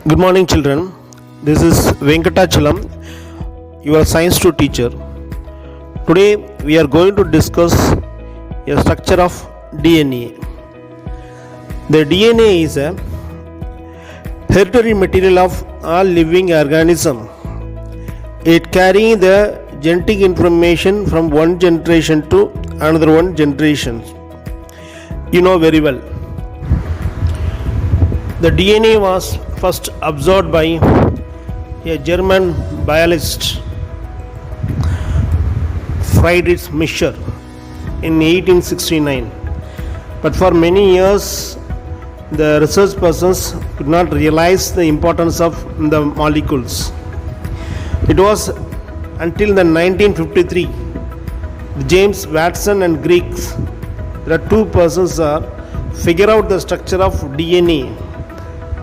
Good morning, children. This is Venkatachalam, your science 2 teacher. Today we are going to discuss a structure of DNA. The DNA is a hereditary material of all living organisms. It carries the genetic information from one generation to another one generation. You know very well. The DNA was first observed by a German biologist, Friedrich Miescher, in 1869. But for many years, the research persons could not realize the importance of the molecules. It was until the 1953, James Watson and Greeks, there are two persons figure out the structure of DNA.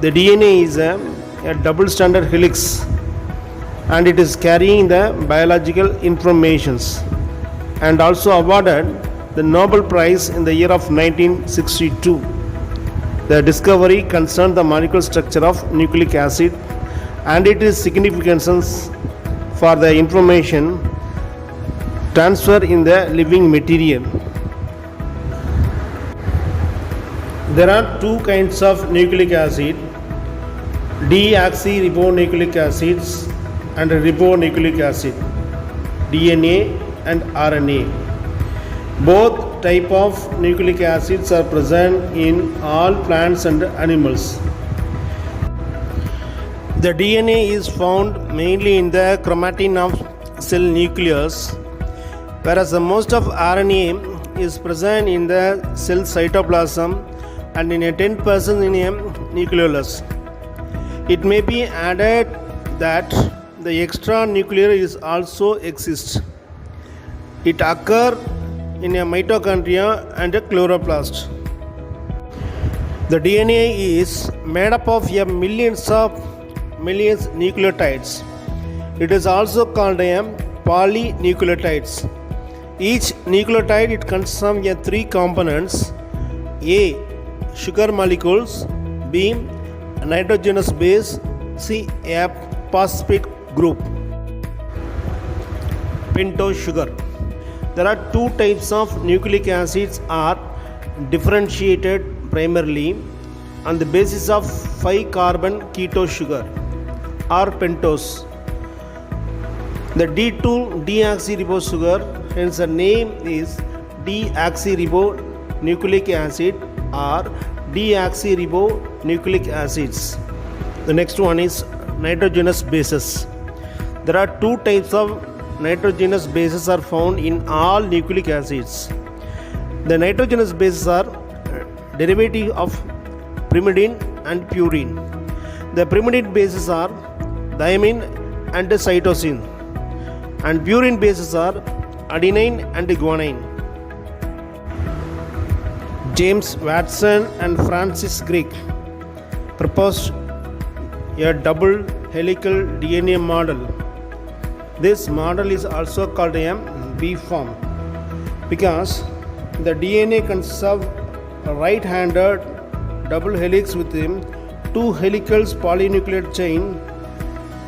The DNA is a double stranded helix and it is carrying the biological informations, and also awarded the Nobel Prize in the year of 1962. The discovery concerned the molecular structure of nucleic acid and its significance for the information transfer in the living material. There are two kinds of nucleic acid: deoxyribonucleic acids and ribonucleic acid, DNA and RNA. Both type of nucleic acids are present in all plants and animals. The DNA is found mainly in the chromatin of cell nucleus, whereas the most of RNA is present in the cell cytoplasm and in a 10% in a nucleolus. It may be added that the extra nuclear is also exists. It occurs in a mitochondria and a chloroplast. The DNA is made up of millions nucleotides. It is also called polynucleotides. Each nucleotide it consists of three components: A, sugar molecules; B, nitrogenous base; C, a phosphate group. Pentose sugar. There are two types of nucleic acids are differentiated primarily on the basis of 5-carbon keto sugar or pentose. The D2-deoxyribo sugar, hence the name is deoxyribonucleic acid or deoxyribonucleic acids. The next one is nitrogenous bases. There are two types of nitrogenous bases are found in all nucleic acids. The nitrogenous bases are derivative of pyrimidine and purine. The pyrimidine bases are thymine and cytosine, and purine bases are adenine and guanine. James Watson and Francis Crick proposed a double helical DNA model. This model is also called a B form because the DNA consists of a right-handed double helix with two helical polynucleotide chain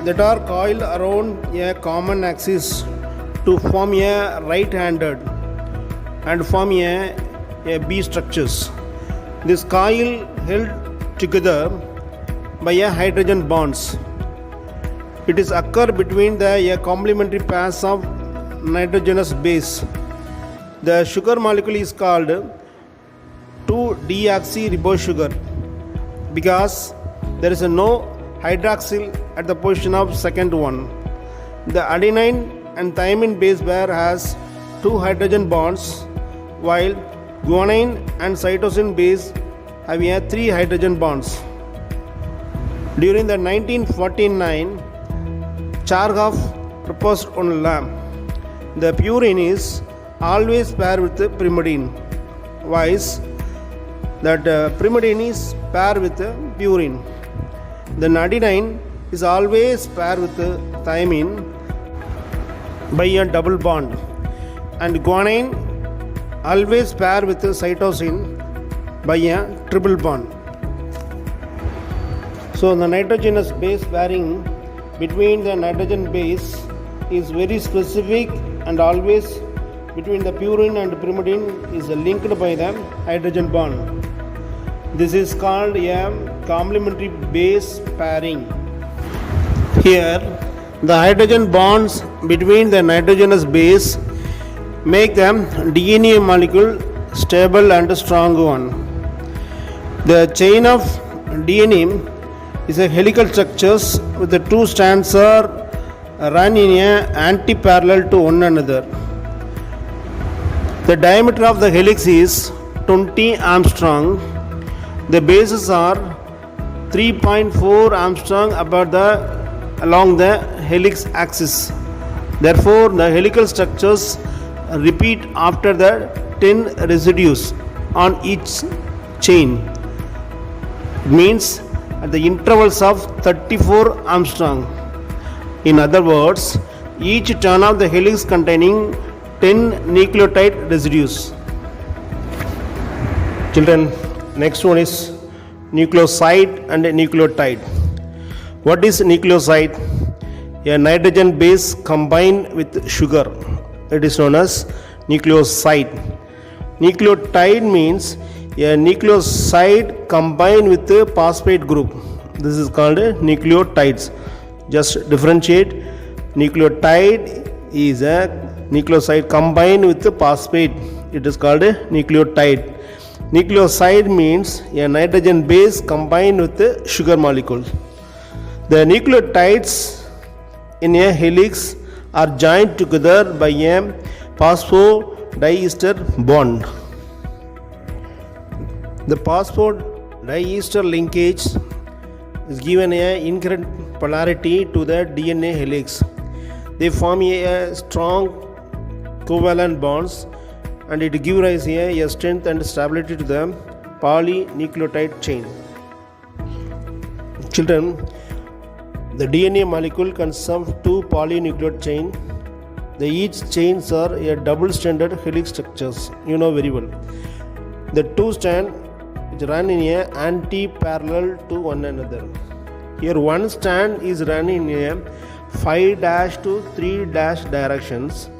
that are coiled around a common axis to form a right-handed and form a B structures. This coil held together by a hydrogen bonds. It is occur between a complementary pairs of nitrogenous base. The sugar molecule is called 2-deoxyribosugar because there is no hydroxyl at the position of second one. The adenine and thymine base pair has two hydrogen bonds, while guanine and cytosine base have three hydrogen bonds. During the 1949, Chargaff proposed on lamp. The purine is always paired with the pyrimidine, whilst that pyrimidine is paired with the purine. The adenine is always paired with the thymine by a double bond, and guanine always paired with the cytosine by a triple bond. So the nitrogenous base pairing between the nitrogen base is very specific, and always between the purine and pyrimidine is linked by the hydrogen bond. This is called a complementary base pairing. Here the hydrogen bonds between the nitrogenous base make the DNA molecule stable and strong one. The chain of DNA is a helical structure with the two strands are run in a anti-parallel to one another. The diameter of the helix is 20 Armstrong. The bases are 3.4 Armstrong along the helix axis. Therefore, the helical structures repeat after the 10 residues on each chain. It means at the intervals of 34 Armstrong. In other words, each turn of the helix containing 10 nucleotide residues. Children, next one is nucleoside and nucleotide. What is nucleoside? A nitrogen base combined with sugar. It is known as nucleoside. Nucleotide means a nucleoside combined with a phosphate group. This is called nucleotides. Just differentiate. Nucleotide is a nucleoside combined with a phosphate. It is called a nucleotide. Nucleoside means a nitrogen base combined with a sugar molecule. The nucleotides in a helix are joined together by a phosphodiester bond. The phosphodiester linkage is given a inherent polarity to the DNA helix. They form a strong covalent bonds, and it gives rise to a strength and stability to the polynucleotide chain. Children, the DNA molecule consists of two polynucleotide chains. Each chains are a double-stranded helix structures. You know very well. The two strands run in a anti-parallel to one another. Here one strand is run in a 5' to 3' directions.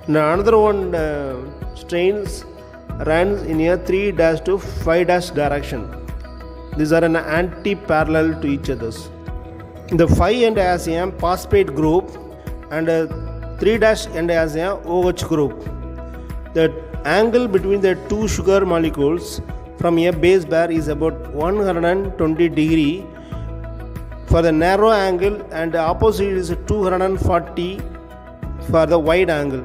Now another one strands runs in a 3' to 5' direction. These are an anti-parallel to each other. The 5 end has a phosphate group and 3' end has a OH group. The angle between the two sugar molecules from a base pair is about 120 degree for the narrow angle, and the opposite is 240 for the wide angle.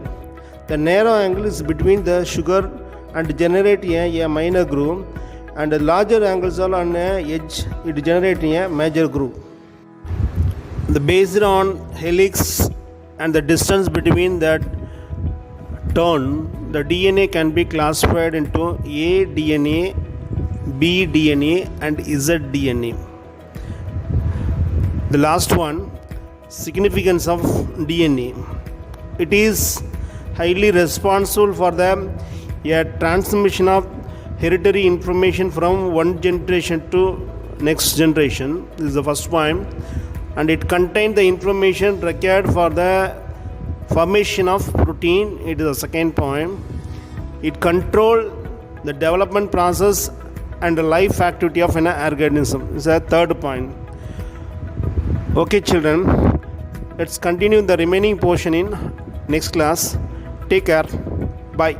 The narrow angle is between the sugar and generate a minor group, and the larger angles are on the edge, it generates a major group. Based on helix and the distance between that turn, the DNA can be classified into A DNA, B DNA and Z DNA. The last one, significance of DNA. It is highly responsible for the transmission of hereditary information from one generation to next generation. This is the first point. And it contains the information required for the formation of protein. It is the second point. It controls the development process and the life activity of an organism. This is the third point. Okay children, let's continue the remaining portion in next class. Take care. Bye.